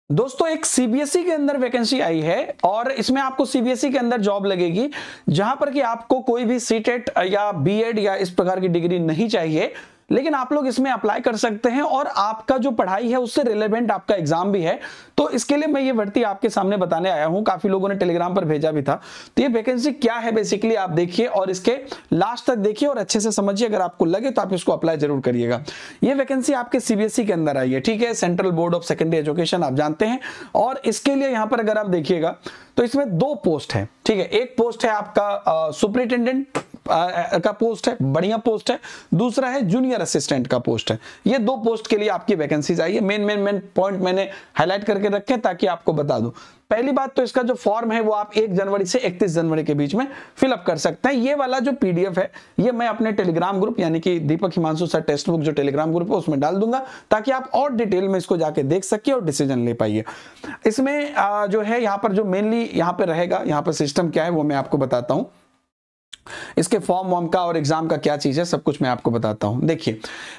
दोस्तों एक सीबीएसई के अंदर वैकेंसी आई है और इसमें आपको सीबीएसई के अंदर जॉब लगेगी जहां पर कि आपको कोई भी सीटेट या बीएड या इस प्रकार की डिग्री नहीं चाहिए, लेकिन आप लोग इसमें अप्लाई कर सकते हैं और आपका जो पढ़ाई है उससे रिलेवेंट आपका एग्जाम भी है। तो इसके लिए मैं ये भर्ती आपके सामने बताने आया हूं, काफी लोगों ने टेलीग्राम पर भेजा भी था। तो ये वैकेंसी क्या है बेसिकली आप देखिए और इसके लास्ट तक देखिए और अच्छे से समझिए, अगर आपको लगे तो आप इसको अप्लाई जरूर करिएगा। ये वैकेंसी आपके सीबीएसई के अंदर आई है, ठीक है, central board of secondary education आप जानते हैं। और इसके लिए यहां पर अगर आप देखिएगा तो इसमें दो पोस्ट है, ठीक है। एक पोस्ट है आपका सुपरिटेंडेंट का पोस्ट है, बढ़िया पोस्ट है। दूसरा है जूनियर असिस्टेंट का पोस्ट है। ये दो पोस्ट के लिए आपकी वैकेंसीज आई है। मेन पॉइंट मैंने हाईलाइट करके रखे ताकि आपको बता दूं। पहली बात तो इसका जो फॉर्म है वो आप 1 जनवरी से 31 जनवरी के बीच में फिलअप कर सकते हैं। ये वाला जो पीडीएफ है ये मैं अपने टेलीग्राम ग्रुप यानी कि दीपक हिमांशु सर टेक्स्ट बुक जो टेलीग्राम ग्रुप है उसमें डाल दूंगा ताकि आप और डिटेल में इसको जाके देख सकिए और डिसीजन ले पाइए। इसमें जो है यहाँ पर जो मेनली यहाँ पर रहेगा, यहाँ पर सिस्टम क्या है वो मैं आपको बताता हूँ। इसके फॉर्म वॉर्म का और एग्जाम का क्या चीज है सब कुछ मैं आपको बताता हूं। देखिए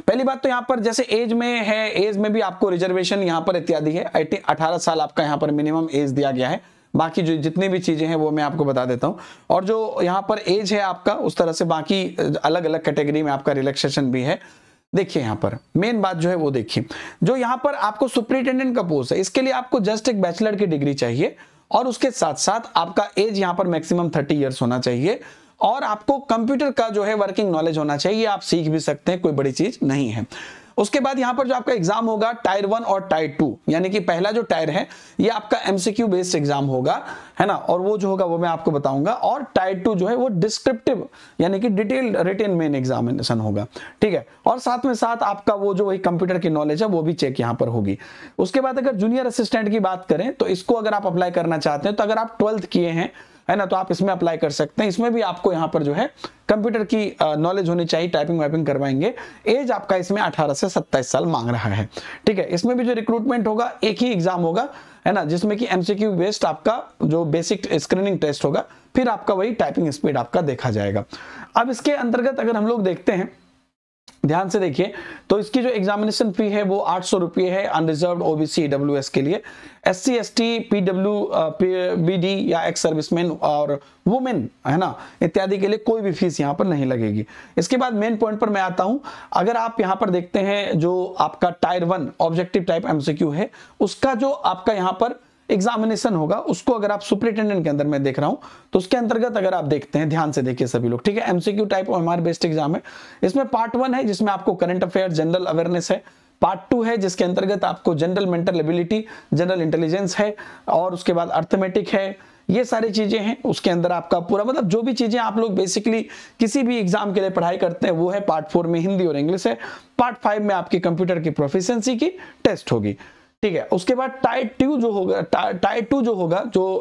पहली बात तो यहां पर जैसे एज में है, एज में भी आपको रिजर्वेशन यहां पर इत्यादि है। 18 साल आपका यहां पर मिनिमम एज दिया गया है। बाकी जो जितनी भी चीजें हैं वो मैं आपको बता देता हूं। और जो यहां पर एज है आपका उस तरह से बाकी अलग अलग कैटेगरी में आपका रिलैक्सेशन भी है। देखिए यहां पर मेन बात जो है वो देखिए, जो यहां पर आपको सुपरिटेंडेंट का पोस्ट है इसके लिए आपको जस्ट एक बैचलर की डिग्री चाहिए और उसके साथ साथ आपका एज यहां पर मैक्सिमम 30 ईयर्स होना चाहिए और आपको कंप्यूटर का जो है वर्किंग नॉलेज होना चाहिए। आप सीख भी सकते हैं, कोई बड़ी चीज नहीं है। उसके बाद यहां पर जो आपका एग्जाम होगा टायर 1 और टायर 2, यानी कि पहला जो टायर है ये आपका एमसीक्यू बेस्ड एग्जाम होगा, है ना, और वो जो होगा वो मैं आपको बताऊंगा। और टायर 2 जो है वो डिस्क्रिप्टिव यानी कि डिटेल्ड रिटन मेन एग्जामिनेशन होगा, ठीक है। और साथ में साथ आपका वो जो वही कंप्यूटर की नॉलेज है वो भी चेक यहां पर होगी। उसके बाद अगर जूनियर असिस्टेंट की बात करें तो इसको अगर आप अप्लाई करना चाहते हैं तो अगर आप 12th किए हैं, है ना, तो आप इसमें अप्लाई कर सकते हैं। इसमें भी आपको यहां पर जो है कंप्यूटर की नॉलेज होनी चाहिए, टाइपिंग वाइपिंग करवाएंगे। एज आपका इसमें 18 से 27 साल मांग रहा है, ठीक है। इसमें भी जो रिक्रूटमेंट होगा एक ही एग्जाम होगा, है ना, जिसमें कि एमसीक्यू बेस्ड आपका जो बेसिक स्क्रीनिंग टेस्ट होगा, फिर आपका वही टाइपिंग स्पीड आपका देखा जाएगा। अब इसके अंतर्गत अगर हम लोग देखते हैं, ध्यान से देखिए, तो इसकी जो एग्जामिनेशन फी है वो 800 रुपये है अनरिजर्व्ड ओबीसी ईडब्ल्यूएस के लिए। एससी एसटी पीडब्ल्यूबीडी या एक्स सर्विसमैन और वुमेन, है ना, इत्यादि के लिए कोई भी फीस यहाँ पर नहीं लगेगी। इसके बाद मेन पॉइंट पर मैं आता हूं। अगर आप यहाँ पर देखते हैं जो आपका टायर 1 ऑब्जेक्टिव टाइप एमसीक्यू है उसका जो आपका यहाँ पर एग्जामिनेशन होगा उसको अगर आप सुपरिटेंडेंट के अंदर मैं देख रहा हूं तो उसके अंतर्गत अगर आप देखते हैं, ध्यान से देखिए सभी लोग, ठीक है। MCQ type OMR based exam है। इसमें पार्ट 1 है जिसमें आपको करंट अफेयर जनरल अवेयरनेस है। पार्ट 2 है जिसके अंतर्गत आपको general mental ability general intelligence है और उसके बाद अर्थमेटिक है। ये सारी चीजें हैं। उसके अंदर आपका पूरा मतलब जो भी चीजें आप लोग बेसिकली किसी भी एग्जाम के लिए पढ़ाई करते हैं वो है। पार्ट 4 में हिंदी और इंग्लिश है। पार्ट 5 में आपकी कंप्यूटर की प्रोफिशिएंसी की टेस्ट होगी, ठीक है। उसके बाद टायर 2 जो होगा जो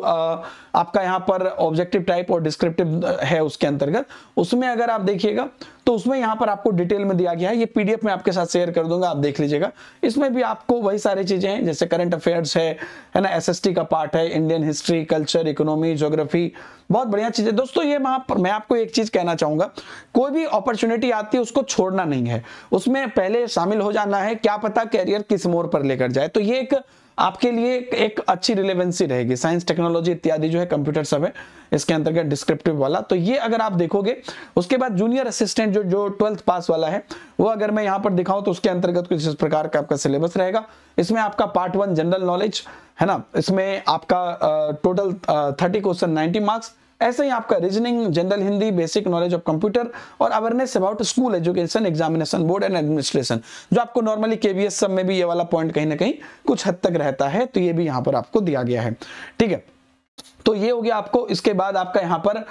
आपका यहाँ पर ऑब्जेक्टिव टाइप और डिस्क्रिप्टिव है उसके अंतर्गत, उसमें अगर आप देखिएगा तो उसमें यहाँ पर आपको डिटेल में दिया गया है। ये पीडीएफ में आपके साथ शेयर कर दूंगा, आप देख लीजिएगा। इसमें भी आपको वही सारी चीजें हैं जैसे करंट अफेयर्स है ना, एसएसटी का पार्ट है, Indian history, culture, economy, geography, बहुत बढ़िया चीजें। दोस्तों ये मैं आपको एक चीज कहना चाहूंगा, कोई भी अपॉर्चुनिटी आती है उसको छोड़ना नहीं है, उसमें पहले शामिल हो जाना है। क्या पता कैरियर किस मोड़ पर लेकर जाए। तो ये एक आपके लिए एक अच्छी रिलेवेंसी रहेगी। साइंस टेक्नोलॉजी इत्यादि जो है, कंप्यूटर सब है इसके अंतर्गत डिस्क्रिप्टिव वाला। तो ये अगर आप देखोगे, उसके बाद जूनियर असिस्टेंट जो 12th पास वाला है वो अगर मैं यहां पर दिखाऊं तो उसके अंतर्गत कुछ इस प्रकार का आपका सिलेबस रहेगा। इसमें आपका पार्ट 1 जनरल नॉलेज, है ना, इसमें आपका टोटल 30 क्वेश्चन 90 मार्क्स। ऐसे ही आपका reasoning, general Hindi, basic knowledge of computer और awareness about school education, examination board and administration, जो आपको नॉर्मली केवीएस सब में भी ये वाला पॉइंट कहीं ना कहीं कुछ हद तक रहता है। तो ये भी यहाँ पर आपको दिया गया है, ठीक है। तो ये हो गया आपको। इसके बाद आपका यहाँ पर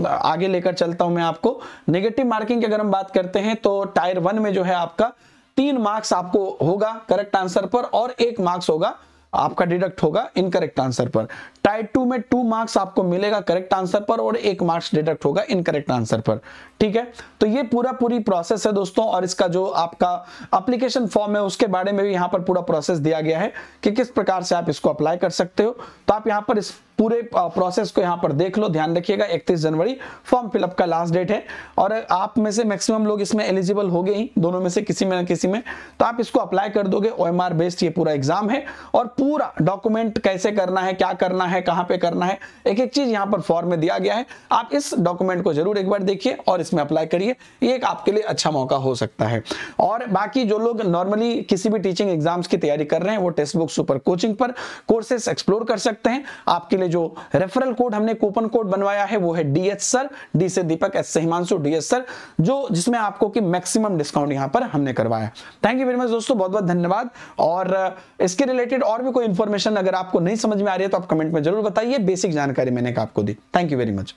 आगे लेकर चलता हूं मैं आपको। नेगेटिव मार्किंग की अगर हम बात करते हैं तो टायर 1 में जो है आपका 3 मार्क्स आपको होगा करेक्ट आंसर पर और 1 मार्क्स होगा आपका डिडक्ट होगा इनकरेक्ट आंसर पर। टायर 2 में 2 मार्क्स आपको मिलेगा करेक्ट आंसर पर और 1 मार्क्स डिडक्ट होगा इनकरेक्ट आंसर पर, ठीक है। तो ये पूरी प्रोसेस है दोस्तों। और इसका जो आपका एप्लीकेशन फॉर्म है उसके बारे में भी यहाँ पर पूरा प्रोसेस दिया गया है कि किस प्रकार से आप इसको अप्लाई कर सकते हो। तो आप यहाँ पर इस पूरे प्रोसेस को यहाँ पर देख लो, ध्यान रखिएगा 31 जनवरी फॉर्म फिलअप का लास्ट डेट है। और आप में से मैक्सिमम लोग इसमें एलिजिबल हो गए ही, दोनों में से किसी में ना किसी में, तो आप इसको अप्लाई कर दोगे। OMR बेस्ड ये पूरा एग्जाम है और पूरा डॉक्यूमेंट कैसे करना है, क्या करना है, कहां पे करना है, एक एक चीज यहां पर फॉर्म में दिया गया है। आप इस डॉक्यूमेंट को जरूर एक बार देखिए और इसमें अप्लाई करिए, ये एक आपके लिए अच्छा मौका हो सकता है। और बाकी जो लोग नॉर्मली किसी भी टीचिंग एग्जाम्स की तैयारी कर रहे हैं वो टेक्स्ट बुक सुपर कोचिंग पर कोर्सेस एक्सप्लोर कर सकते हैं। आपके लिए जो रेफरल कोड हमने कूपन कोड बनवाया है वो है DH सर, D से दीपक, S से हिमांशु, DS सर, जो जिसमें आपको की मैक्सिमम डिस्काउंट यहां पर हमने करवाया। थैंक यू वेरी मच दोस्तों, बहुत बहुत धन्यवाद। और इसके रिलेटेड और भी कोई इंफॉर्मेशन अगर आपको नहीं समझ में आ रही है तो आप कमेंट में जरूर बताइए, बेसिक जानकारी मैंने आपको दी। Thank you very much.